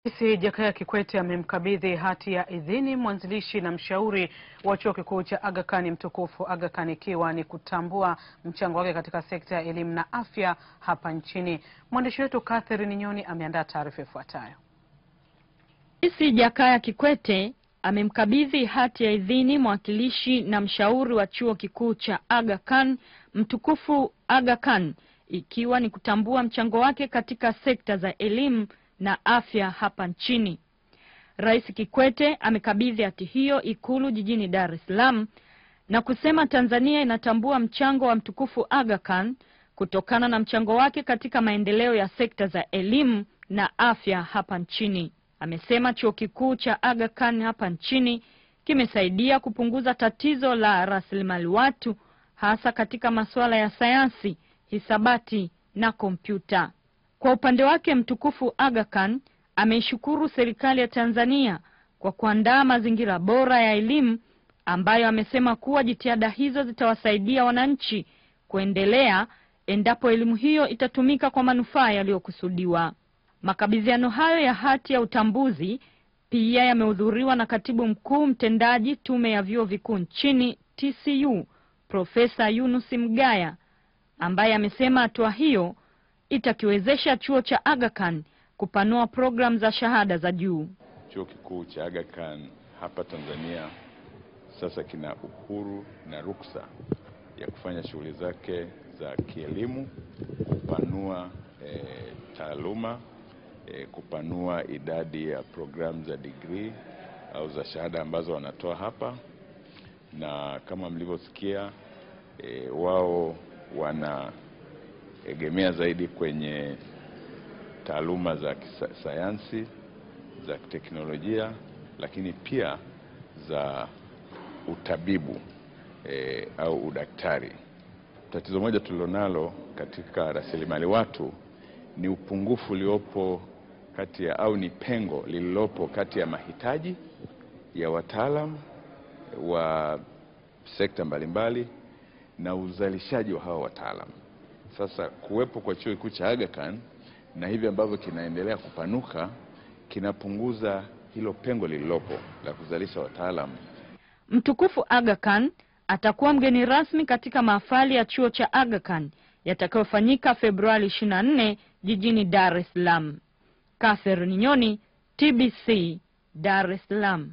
Rais Jakaya Kikwete amemkabidhi hati ya idhini mwanzilishi na mshauri wa Chuo Kikuu cha Aga Khan mtukufu Aga Khan, ikiwa ni kutambua mchango wake katika sekta ya elimu na afya hapa nchini. Mwandishi wetu Catherine Nyoni ameandaa taarifa ifuatayo. Rais Jakaya Kikwete amemkabidhi hati ya idhini mwakilishi na mshauri wa Chuo Kikuu cha Aga Khan mtukufu Aga Khan, ikiwa ni kutambua mchango wake katika sekta za elimu na afya hapa nchini. Rais Kikwete amekabidhi hati hiyo Ikulu jijini Dar es Salaam na kusema Tanzania inatambua mchango wa mtukufu Aga Khan kutokana na mchango wake katika maendeleo ya sekta za elimu na afya hapa nchini. Amesema Chuo Kikuu cha Aga Khan hapa nchini kimesaidia kupunguza tatizo la rasilimali watu, hasa katika masuala ya sayansi, hisabati na kompyuta. Kwa upande wake mtukufu Aga Khan ameishukuru serikali ya Tanzania kwa kuandaa mazingira bora ya elimu, ambayo amesema kuwa jitihada hizo zitawasaidia wananchi kuendelea endapo elimu hiyo itatumika kwa manufaa yaliyokusudiwa. Makabidhiano hayo ya hati ya utambuzi pia yamehudhuriwa na Katibu Mkuu Mtendaji Tume ya Vyuo Vikuu nchini TCU, Profesa Yunus Mgaya, ambaye amesema hatua hiyo itakiwezesha chuo cha Aga Khan kupanua programu za shahada za juu. Chuo Kikuu cha Aga Khan hapa Tanzania sasa kina uhuru na ruksa ya kufanya shughuli zake za kielimu, kupanua taaluma, kupanua idadi ya programu za degree au za shahada ambazo wanatoa hapa, na kama mlivyosikia wao wanaegemea zaidi kwenye taaluma za sayansi, za teknolojia, lakini pia za utabibu au udaktari. Tatizo moja tulilonalo katika rasilimali watu ni upungufu uliopo kati ya, au ni pengo lililopo kati ya mahitaji ya wataalamu wa sekta mbalimbali na uzalishaji wa hawa wataalamu. Sasa kuwepo kwa Chuo Kikuu cha Aga Khan na hivi ambavyo kinaendelea kupanuka kinapunguza hilo pengo lililopo la kuzalisha wataalamu. Mtukufu Aga Khan atakuwa mgeni rasmi katika mahafali ya chuo cha Aga Khan yatakayofanyika Februari 24 jijini Dar es Salaam. Catherine Nyoni, TBC, Dar es Salaam.